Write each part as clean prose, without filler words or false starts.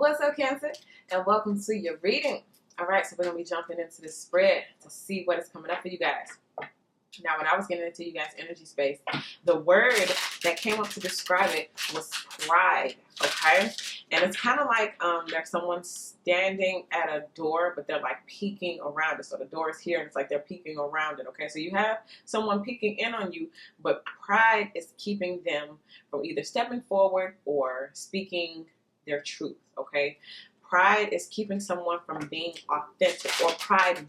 What's up, Cancer? And welcome to your reading. All right, so we're going to be jumping into this spread to see what is coming up for you guys. Now, when I was getting into you guys' energy space, the word that came up to describe it was pride, okay? And it's kind of like there's someone standing at a door, but they're like peeking around it. So the door is here, and it's like they're peeking around it, okay? So you have someone peeking in on you, but pride is keeping them from either stepping forward or speaking their truth, okay? Pride is keeping someone from being authentic, or pride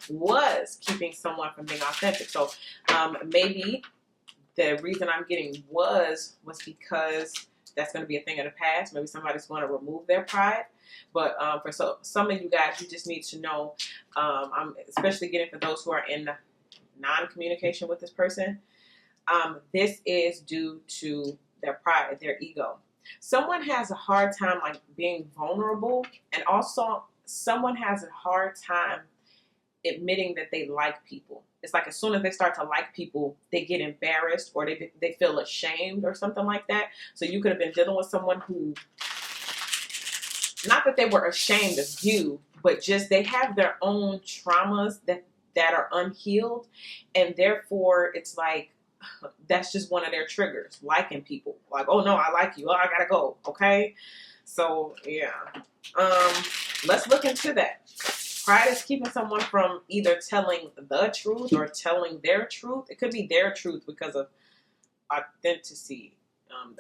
was keeping someone from being authentic. So maybe the reason I'm getting was because that's going to be a thing of the past. Maybe somebody's going to remove their pride. But for some of you guys, you just need to know, I'm especially getting for those who are in non-communication with this person, this is due to their pride, their ego. Someone has a hard time like being vulnerable, and also someone has a hard time admitting that they like people. It's like as soon as they start to like people, they get embarrassed or they feel ashamed or something like that. So you could have been dealing with someone who, not that they were ashamed of you, but just they have their own traumas that are unhealed, and therefore it's like that's just one of their triggers, liking people. Like, oh no, I like you. Oh, I gotta go. Okay. So yeah. Let's look into that. Pride is keeping someone from either telling the truth or telling their truth. It could be their truth because of authenticity.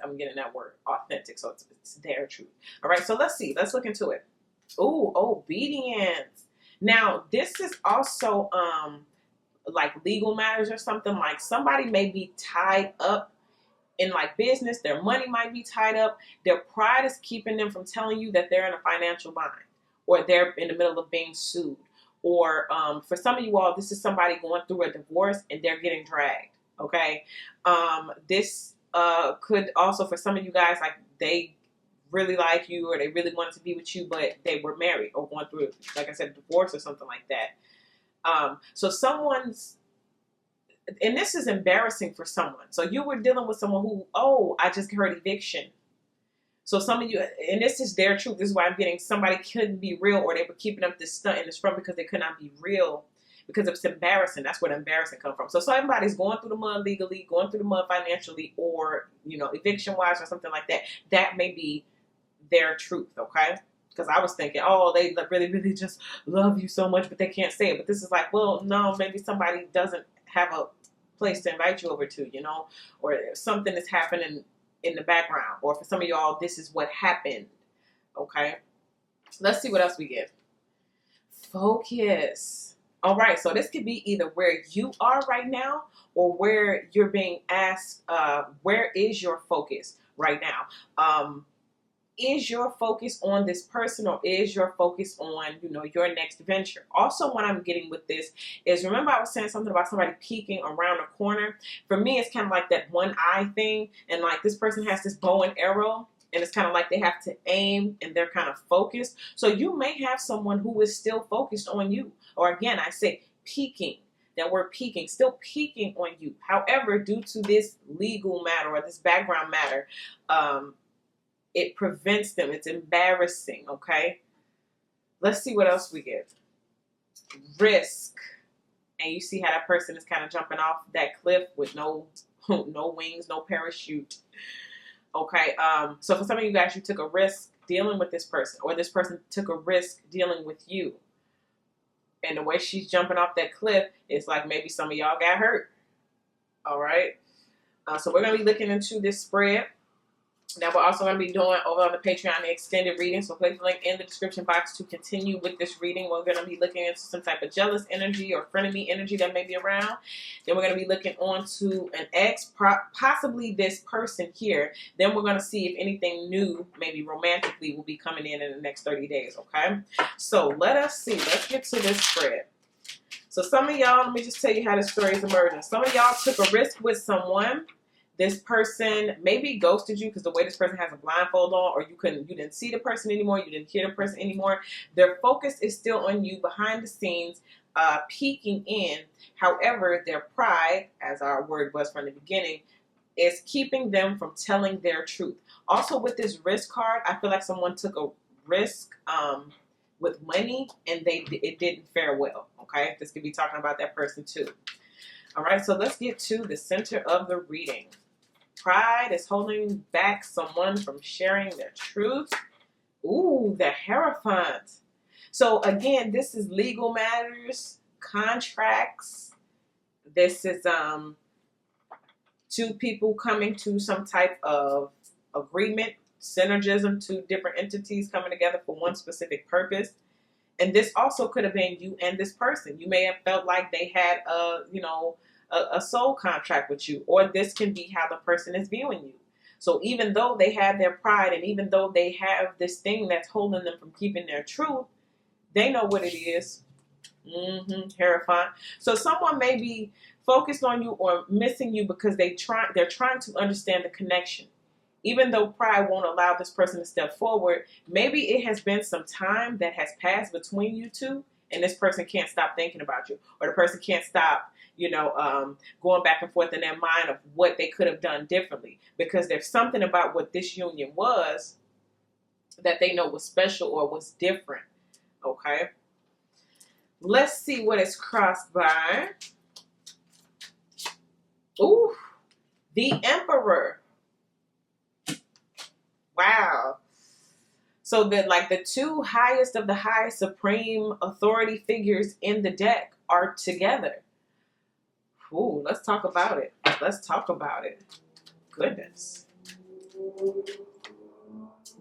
I'm getting that word, authentic. So it's their truth. All right. So let's see. Let's look into it. Ooh, obedience. Now, this is also like legal matters or something. Like somebody may be tied up in like business. Their money might be tied up. Their pride is keeping them from telling you that they're in a financial bind, or they're in the middle of being sued. Or for some of you all, this is somebody going through a divorce and they're getting dragged. Okay. This could also, for some of you guys, like they really like you or they really wanted to be with you, but they were married or going through, like I said, a divorce or something like that. So someone's, and this is embarrassing for someone. So you were dealing with someone who, oh, I just heard eviction. So some of you, and this is their truth. This is why I'm getting somebody couldn't be real, or they were keeping up this stunt in this front because they could not be real because it's embarrassing. That's where the embarrassing come from. So somebody's going through the mud legally, going through the mud financially, or, you know, eviction wise or something like that. That may be their truth. Okay. Because I was thinking, oh, they really, really just love you so much, but they can't say it. But this is like, well, no, maybe somebody doesn't have a place to invite you over to, you know, or something is happening in the background. Or for some of y'all, this is what happened. Okay. Let's see what else we get. Focus. All right. So this could be either where you are right now or where you're being asked, where is your focus right now? Is your focus on this person, or is your focus on, you know, your next venture? Also, what I'm getting with this is, remember I was saying something about somebody peeking around a corner? For me, it's kind of like that one eye thing. And like this person has this bow and arrow, and it's kind of like they have to aim and they're kind of focused. So you may have someone who is still focused on you. Or again, I say peeking. That word peeking, still peeking on you. However, due to this legal matter or this background matter, it prevents them. It's embarrassing, okay? Let's see what else we get. Risk. And you see how that person is kind of jumping off that cliff with no wings, no parachute. Okay, so for some of you guys, you took a risk dealing with this person, or this person took a risk dealing with you. And the way she's jumping off that cliff, it's like maybe some of y'all got hurt. All right? So we're going to be looking into this spread. Now, we're also going to be doing over on the Patreon the extended reading. So click the link in the description box to continue with this reading. We're going to be looking into some type of jealous energy or frenemy energy that may be around. Then we're going to be looking on to an ex, possibly this person here. Then we're going to see if anything new, maybe romantically, will be coming in the next 30 days. Okay. So let us see. Let's get to this spread. So some of y'all, let me just tell you how this story is emerging. Some of y'all took a risk with someone. This person maybe ghosted you because the way this person has a blindfold on, or you didn't see the person anymore, you didn't hear the person anymore. Their focus is still on you behind the scenes, peeking in. However, their pride, as our word was from the beginning, is keeping them from telling their truth. Also, with this risk card, I feel like someone took a risk with money and it didn't fare well. Okay, this could be talking about that person too. All right, so let's get to the center of the reading. Pride is holding back someone from sharing their truth. Ooh, the Hierophant. So again, this is legal matters, contracts. This is two people coming to some type of agreement, synergism, two different entities coming together for one specific purpose. And this also could have been you and this person. You may have felt like they had a soul contract with you, or this can be how the person is viewing you. So even though they have their pride and even though they have this thing that's holding them from keeping their truth, they know what it is. Terrifying. So someone may be focused on you or missing you because they're trying to understand the connection. Even though pride won't allow this person to step forward, maybe it has been some time that has passed between you two, and this person can't stop thinking about you, or the person can't stop, going back and forth in their mind of what they could have done differently, because there's something about what this union was that they know was special or was different. Okay. Let's see what is crossed by. Ooh, the Emperor. Wow. So that like the two highest of the high supreme authority figures in the deck are together. Ooh, let's talk about it. Let's talk about it. Goodness.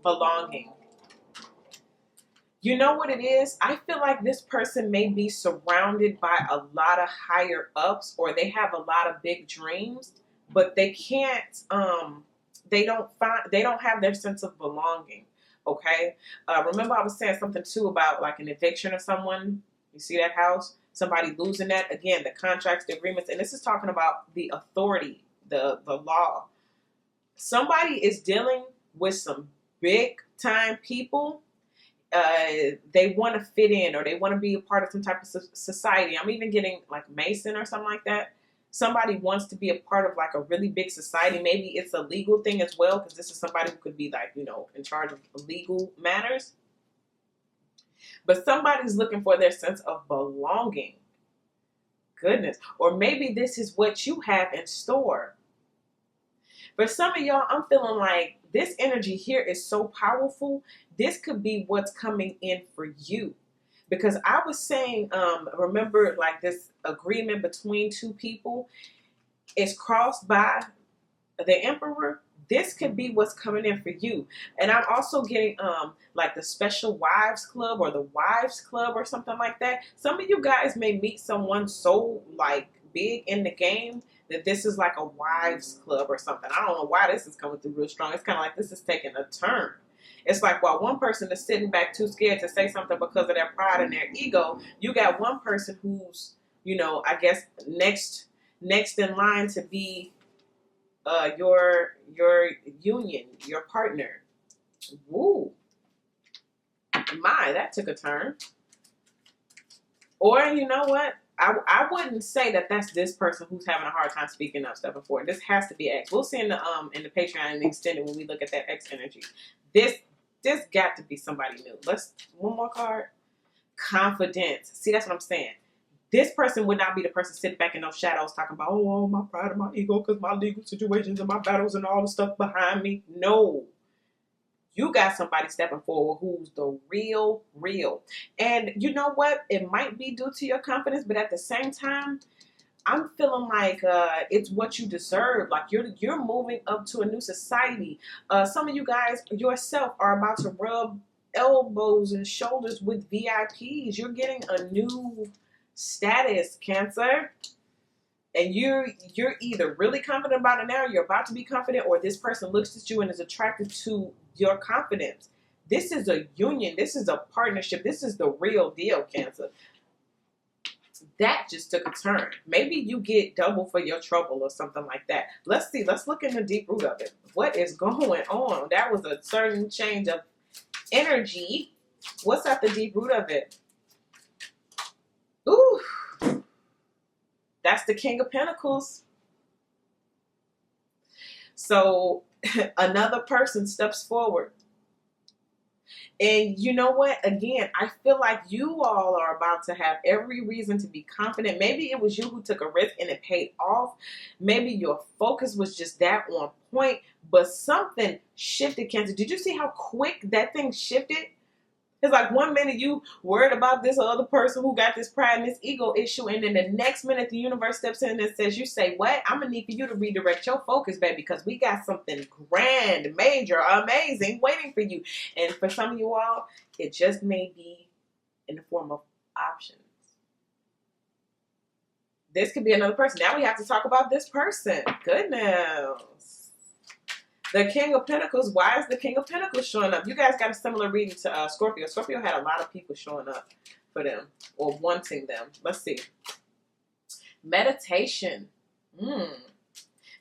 Belonging. You know what it is? I feel like this person may be surrounded by a lot of higher ups, or they have a lot of big dreams, but they can't they don't have their sense of belonging. Okay. Remember I was saying something too about like an eviction or someone. You see that house? Somebody losing that. Again, the contracts, the agreements, and this is talking about the authority, the law. Somebody is dealing with some big time people. They want to fit in, or they want to be a part of some type of society. I'm even getting like Mason or something like that. Somebody wants to be a part of like a really big society. Maybe it's a legal thing as well, because this is somebody who could be like, in charge of legal matters. But somebody's looking for their sense of belonging. Goodness. Or maybe this is what you have in store. For some of y'all, I'm feeling like this energy here is so powerful. This could be what's coming in for you. Because I was saying, remember, like this agreement between two people is crossed by the Emperor. This could be what's coming in for you. And I'm also getting like the Special Wives Club or the Wives Club or something like that. Some of you guys may meet someone so like big in the game that this is like a wives club or something. I don't know why this is coming through real strong. It's kind of like this is taking a turn. It's like while one person is sitting back too scared to say something because of their pride and their ego, you got one person who's, I guess next in line to be your union, your partner. Woo. My, that took a turn. Or you know what? I wouldn't say that that's this person who's having a hard time speaking up, stepping forward. This has to be X. We'll see in the Patreon and the extended when we look at that X energy. This got to be somebody new. Let's one more card. Confidence. See, that's what I'm saying. This person would not be the person sitting back in those shadows talking about, oh, my pride and my ego because my legal situations and my battles and all the stuff behind me. No. You got somebody stepping forward who's the real. And you know what? It might be due to your confidence, but at the same time, I'm feeling like it's what you deserve. Like you're moving up to a new society. Some of you guys yourself are about to rub elbows and shoulders with VIPs. You're getting a new status, Cancer. And you're either really confident about it now, you're about to be confident, or this person looks at you and is attracted to your confidence. This is a union. This is a partnership. This is the real deal, Cancer. That just took a turn. Maybe you get double for your trouble or something like that. Let's see. Let's look in the deep root of it. What is going on? That was a certain change of energy. What's at the deep root of it? Ooh. That's the King of Pentacles. So Another person steps forward. And you know what? Again, I feel like you all are about to have every reason to be confident. Maybe it was you who took a risk and it paid off. Maybe your focus was just that on point, but something shifted, Cancer. Did you see how quick that thing shifted? It's like one minute you worried about this other person who got this pride and this ego issue, and then the next minute the universe steps in and says, you say, what? I'm going to need for you to redirect your focus, baby, because we got something grand, major, amazing waiting for you. And for some of you all, it just may be in the form of options. This could be another person. Now we have to talk about this person. Goodness. The King of Pentacles. Why is the King of Pentacles showing up? You guys got a similar reading to Scorpio. Scorpio had a lot of people showing up for them or wanting them. Let's see. Meditation.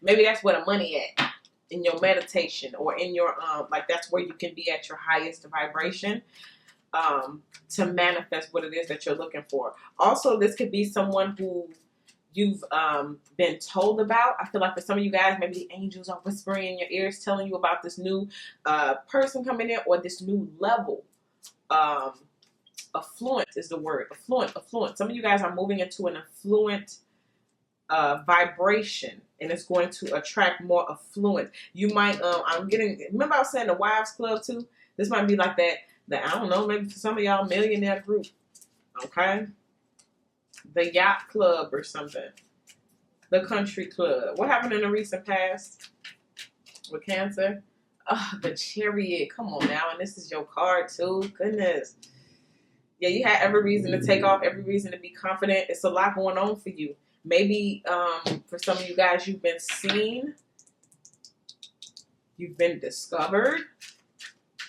Maybe that's where the money at. In your meditation or in your, like that's where you can be at your highest vibration to manifest what it is that you're looking for. Also, this could be someone who you've been told about. I feel like for some of you guys, maybe the angels are whispering in your ears, telling you about this new person coming in or this new level. Affluent is the word. Affluent. Some of you guys are moving into an affluent vibration, and it's going to attract more affluence. You might, remember I was saying the Wives Club too? This might be like that, I don't know, maybe for some of y'all, millionaire group. Okay? The Yacht Club or something. The Country Club. What happened in the recent past with Cancer? Oh, the Chariot. Come on now. And this is your card too. Goodness. Yeah, you had every reason to take off, every reason to be confident. It's a lot going on for you. Maybe for some of you guys, you've been seen. You've been discovered.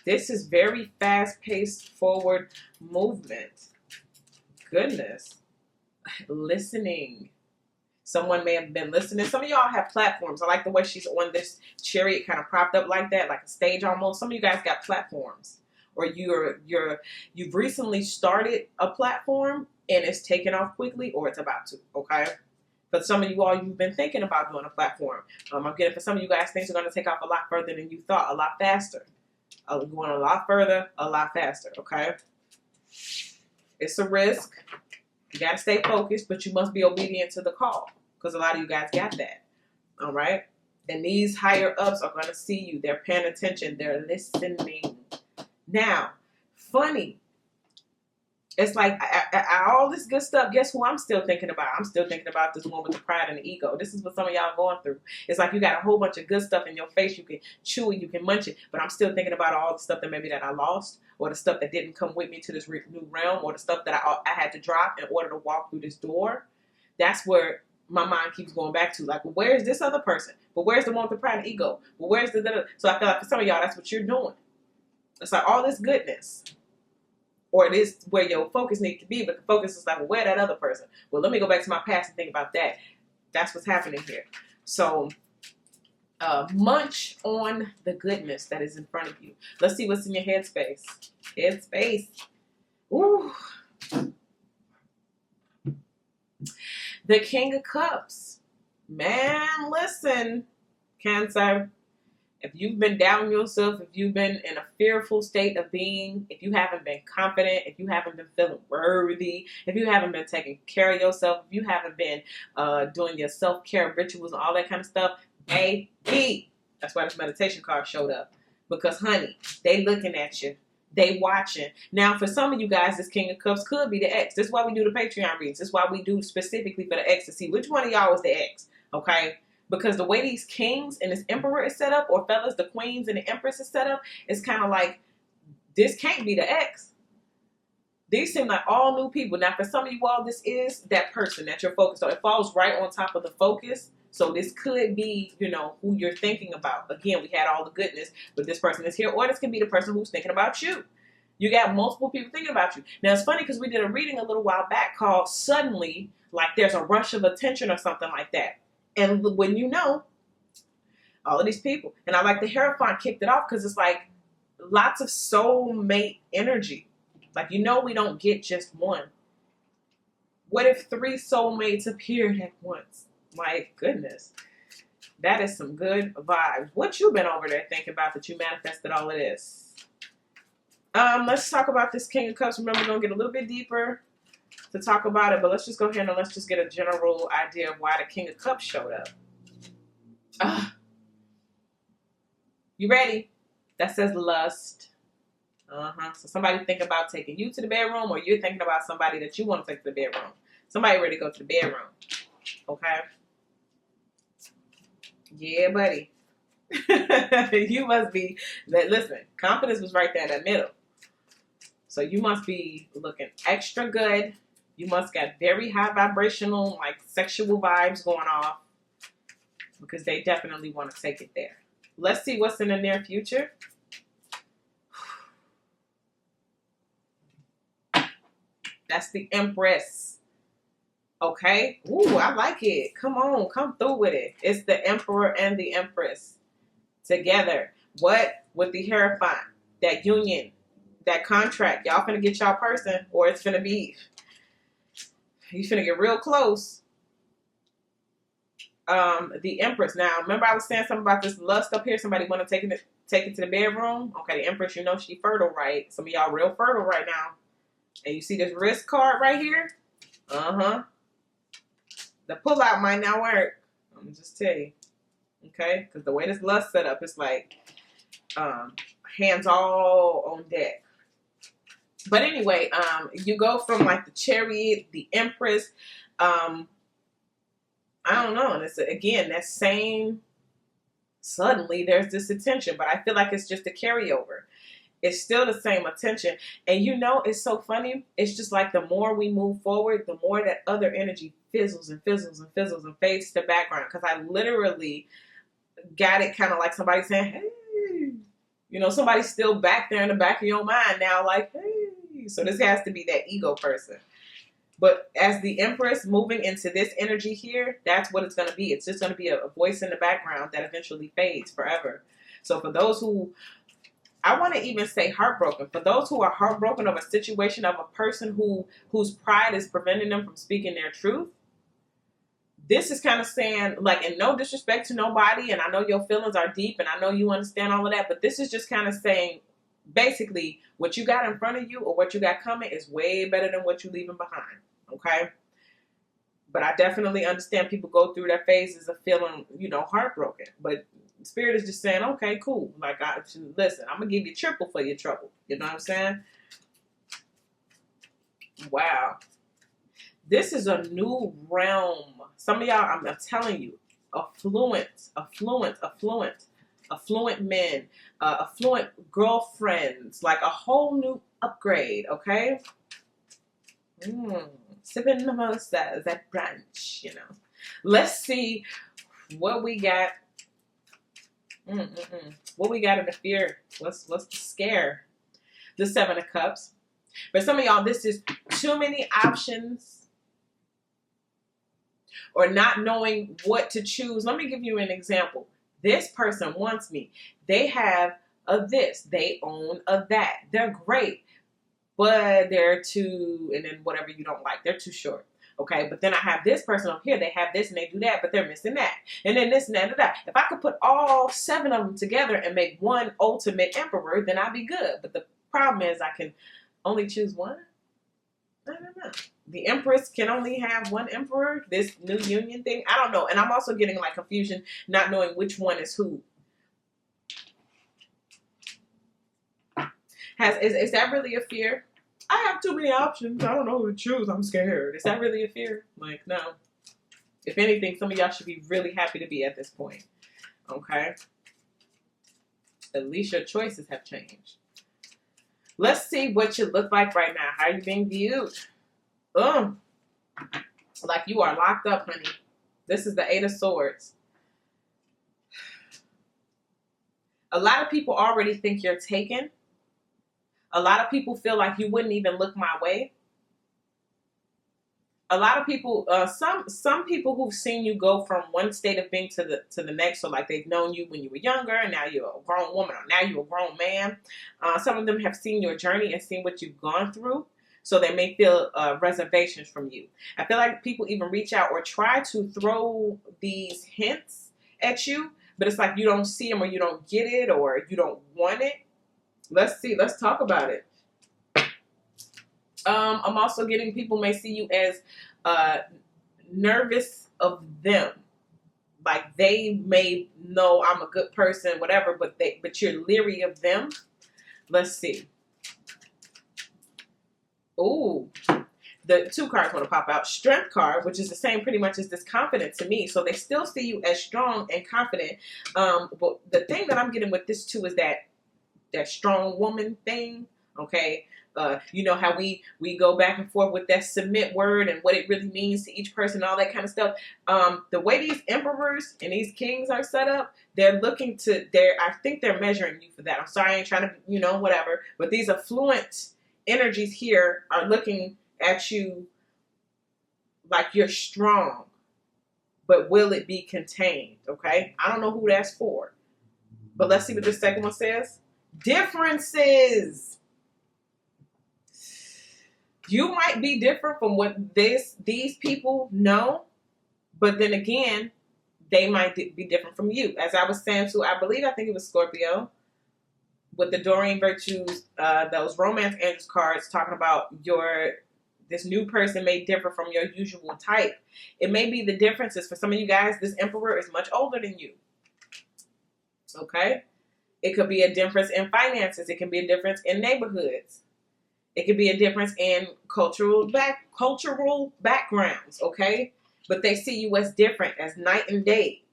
This is very fast-paced forward movement. Goodness. Listening. Someone may have been listening. Some of y'all have platforms. I like the way she's on this chariot kind of propped up like that, like a stage almost. Some of you guys got platforms. Or you've recently started a platform and it's taken off quickly, or it's about to, okay? For some of you all, you've been thinking about doing a platform. I'm getting for some of you guys, things are going to take off a lot further than you thought, a lot faster. Going a lot further, a lot faster, okay? It's a risk. You got to stay focused, but you must be obedient to the call because a lot of you guys got that, all right? And these higher ups are going to see you. They're paying attention. They're listening. Now, funny. It's like all this good stuff, guess who I'm still thinking about? I'm still thinking about this one with the pride and the ego. This is what some of y'all going through. It's like you got a whole bunch of good stuff in your face. You can chew it, you can munch it. But I'm still thinking about all the stuff that maybe that I lost, or the stuff that didn't come with me to this new realm, or the stuff that I had to drop in order to walk through this door. That's where my mind keeps going back to. Like, well, where's this other person? But where's the one with the pride and ego? Well, where's the... So I feel like for some of y'all, that's what you're doing. It's like all this goodness. Or it is where your focus needs to be, but the focus is like, well, where that other person? Well, let me go back to my past and think about that. That's what's happening here. So, munch on the goodness that is in front of you. Let's see what's in your headspace. Headspace. Ooh. The King of Cups. Man, listen, Cancer. If you've been doubting yourself, if you've been in a fearful state of being, if you haven't been confident, if you haven't been feeling worthy, if you haven't been taking care of yourself, if you haven't been doing your self-care rituals and all that kind of stuff, baby, that's why this meditation card showed up. Because, honey, they looking at you. They watching. Now, for some of you guys, this King of Cups could be the ex. This is why we do the Patreon reads. This is why we do specifically for the ex to see which one of y'all was the ex, okay? Because the way these kings and this emperor is set up, or fellas, the queens and the empress is set up, it's kind of like, this can't be the ex. These seem like all new people. Now, for some of you all, this is that person that you're focused on. It falls right on top of the focus. So this could be, you know, who you're thinking about. Again, we had all the goodness, but this person is here. Or this can be the person who's thinking about you. You got multiple people thinking about you. Now, it's funny because we did a reading a little while back called Suddenly, like there's a rush of attention or something like that. And when you know, all of these people. And I like the Hierophant kicked it off because it's like lots of soulmate energy. Like, you know, we don't get just one. What if 3 soulmates appeared at once? My goodness. That is some good vibes. What you been over there thinking about that you manifested all of this? Let's talk about this King of Cups. Remember, we're going to get a little bit deeper to talk about it, but let's just go ahead and let's just get a general idea of why the King of Cups showed up. You ready? That says lust. So somebody think about taking you to the bedroom, or you're thinking about somebody that you want to take to the bedroom. Somebody ready to go to the bedroom. Okay? Yeah, buddy. You must be, listen, confidence was right there in the middle. So you must be looking extra good. You must got very high vibrational, like sexual vibes going off, because they definitely want to take it there. Let's see what's in the near future. That's the Empress. Okay. Ooh, I like it. Come on, come through with it. It's the Emperor and the Empress together. What? With the Hierophant. That union. That contract. Y'all finna get y'all person, or it's finna be. You finna get real close. The Empress. Now, remember I was saying something about this lust up here? Somebody want to take it to the bedroom? Okay, the Empress, you know she fertile, right? Some of y'all real fertile right now. And you see this wrist card right here? The pull-out might not work. I'm going to just tell you. Okay? Because the way this lust set up, it's like hands all on deck. But anyway, you go from like the Chariot, the Empress. I don't know. And it's, again, that same, suddenly there's this attention. But I feel like it's just a carryover. It's still the same attention. And you know, it's so funny. It's just like the more we move forward, the more that other energy fizzles and fizzles and fizzles and fades to the background. Because I literally got it kind of like somebody saying, hey. You know, somebody's still back there in the back of your mind now like, hey. So this has to be that ego person. But as the Empress moving into this energy here, that's what it's going to be. It's just going to be a voice in the background that eventually fades forever. So for those who... I want to even say heartbroken. For those who are heartbroken of a situation of a person whose pride is preventing them from speaking their truth, this is kind of saying, like, and no disrespect to nobody, and I know your feelings are deep, and I know you understand all of that, but this is just kind of saying, basically, what you got in front of you or what you got coming is way better than what you're leaving behind, okay? But I definitely understand people go through their phases of feeling, you know, heartbroken, but Spirit is just saying, okay, cool. Like, listen, I'm going to give you triple for your trouble. You know what I'm saying? Wow. This is a new realm. Some of y'all, I'm telling you, affluent men, affluent girlfriends, like a whole new upgrade, okay? Sipping mimosas at brunch, you know. Let's see what we got. What we got in the fear? What's the scare? The Seven of Cups. For some of y'all, this is too many options or not knowing what to choose. Let me give you an example. This person wants me. They have a this. They own a that. They're great, but they're too, and then whatever you don't like, they're too short. Okay, but then I have this person over here. They have this and they do that, but they're missing that. And then this and that and that. If I could put all 7 of them together and make one ultimate emperor, then I'd be good. But the problem is I can only choose one. I don't know. The Empress can only have one emperor. This new union thing. I don't know. And I'm also getting like confusion, not knowing which one is who. Is that really a fear? I have too many options. I don't know who to choose. I'm scared. Is that really a fear? Like, no. If anything, some of y'all should be really happy to be at this point. Okay? At least your choices have changed. Let's see what you look like right now. How are you being viewed? Like you are locked up, honey. This is the 8 of Swords. A lot of people already think you're taken. A lot of people feel like you wouldn't even look my way. A lot of people, some people who've seen you go from one state of being to the next, so like they've known you when you were younger, and now you're a grown woman, or now you're a grown man. Some of them have seen your journey and seen what you've gone through, so they may feel reservations from you. I feel like people even reach out or try to throw these hints at you, but it's like you don't see them or you don't get it or you don't want it. Let's see. Let's talk about it. I'm also getting people may see you as nervous of them. Like they may know I'm a good person, whatever, but you're leery of them. Let's see. Ooh, the 2 cards want to pop out. Strength card, which is the same pretty much as this confident to me. So they still see you as strong and confident. But the thing that I'm getting with this too is that strong woman thing. Okay. You know how we go back and forth with that submit word and what it really means to each person, all that kind of stuff. The way these emperors and these kings are set up, I think they're measuring you for that. I'm sorry, I ain't trying to, whatever. But these affluent energies here are looking at you like you're strong, but will it be contained? Okay. I don't know who that's for, but let's see what the second one says. Differences. You might be different from what these people know, but then again, they might be different from you. As I was saying too, I think it was Scorpio with the Doreen Virtues, those romance angels cards talking about this new person may differ from your usual type. It may be the differences. For some of you guys, this emperor is much older than you. Okay? It could be a difference in finances. It can be a difference in neighborhoods. It could be a difference in cultural backgrounds, okay? But they see you as different, as night and day,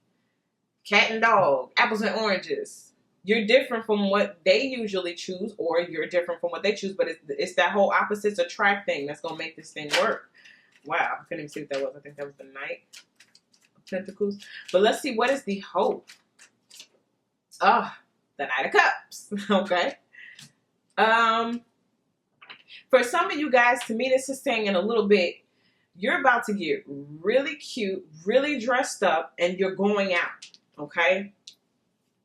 cat and dog, apples and oranges. You're different from what they usually choose, or you're different from what they choose, but it's that whole opposites attract thing that's going to make this thing work. Wow, I couldn't even see what that was. I think that was the Knight of Pentacles. But let's see, what is the hope? Oh, the Knight of Cups, okay? For some of you guys, to me, this is saying in a little bit, you're about to get really cute, really dressed up, and you're going out, okay?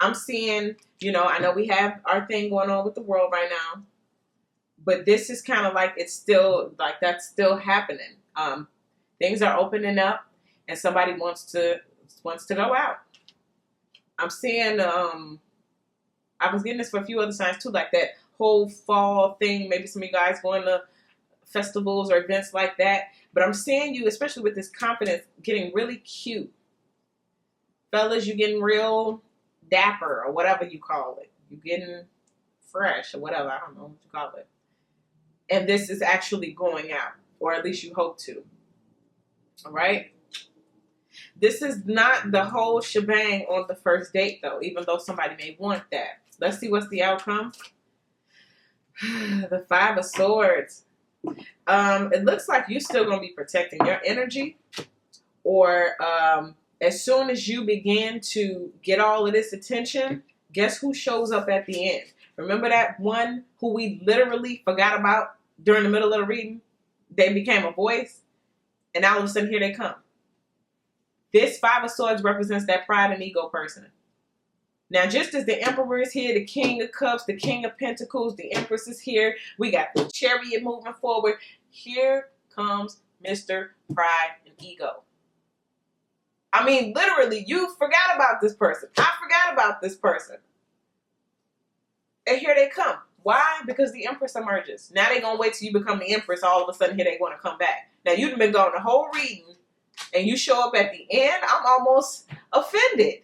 I'm seeing, I know we have our thing going on with the world right now, but this is kind of like it's still, like that's still happening. Things are opening up, and somebody wants to go out. I'm seeing, I was getting this for a few other signs too, like that whole fall thing. Maybe some of you guys going to festivals or events like that. But I'm seeing you, especially with this confidence, getting really cute. Fellas, you getting real dapper or whatever you call it. You getting fresh or whatever. I don't know what you call it. And this is actually going out, or at least you hope to. All right? This is not the whole shebang on the first date, though, even though somebody may want that. Let's see what's the outcome. The 5 of Swords. It looks like you're still going to be protecting your energy, or as soon as you begin to get all of this attention, guess who shows up at the end? Remember that one who we literally forgot about during the middle of the reading? They became a voice, and all of a sudden here they come. This 5 of Swords represents that pride and ego person. Now, just as the Emperor is here, the King of Cups, the King of Pentacles, the Empress is here, we got the Chariot moving forward. Here comes Mr. Pride and Ego. I mean, literally, you forgot about this person. I forgot about this person. And here they come. Why? Because the Empress emerges. Now they're going to wait till you become the Empress. All of a sudden, here they want to come back. Now, you've been going the whole reading, and you show up at the end. I'm almost offended.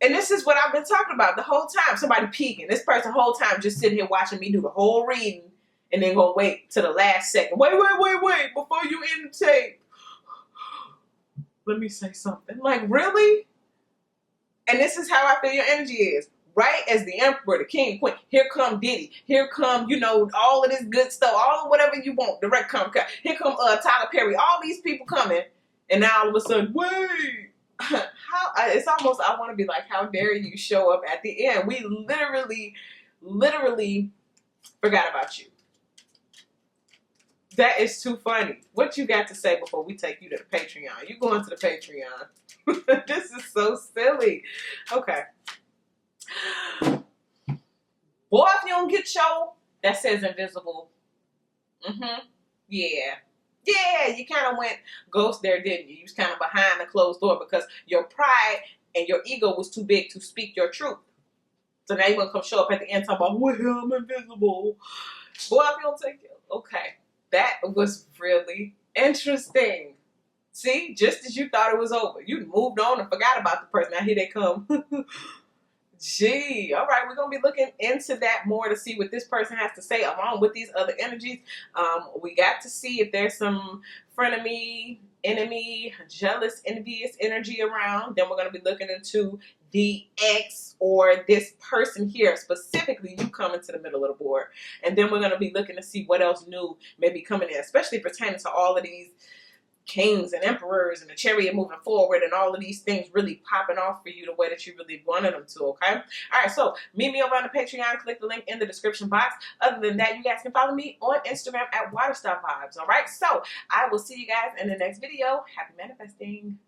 And this is what I've been talking about the whole time. Somebody peeking. This person the whole time just sitting here watching me do the whole reading, and then going to wait to the last second. Wait. Before you end the tape, let me say something. Like, really? And this is how I feel your energy is. Right as the Emperor, the King, Queen, here come Diddy. Here come, all of this good stuff. All of whatever you want. The rec come. Here come Tyler Perry. All these people coming. And now all of a sudden, wait. It's almost, I want to be like, how dare you show up at the end? We literally forgot about you. That is too funny. What you got to say before we take you to the Patreon? You going to the Patreon. This is so silly. Okay. Boy, if you don't get that says invisible. Yeah. Yeah, you kind of went ghost there, didn't you? You was kind of behind the closed door because your pride and your ego was too big to speak your truth. So now you're going to come show up at the end talking about, well, I'm invisible. Boy, if you don't take it. Okay. That was really interesting. See, just as you thought it was over, you moved on and forgot about the person. Now here they come. Gee, all right, we're gonna be looking into that more to see what this person has to say along with these other energies. We got to see if there's some frenemy, enemy, jealous, envious energy around. Then we're gonna be looking into the ex or this person here, specifically you coming to the middle of the board. And then we're gonna be looking to see what else new may be coming in, especially pertaining to all of these kings and emperors and the chariot moving forward and all of these things really popping off for you the way that you really wanted them to, okay? All right, so meet me over on the Patreon. Click the link in the description box. Other than that, you guys can follow me on Instagram at WaterStarVibes, all right? So I will see you guys in the next video. Happy manifesting.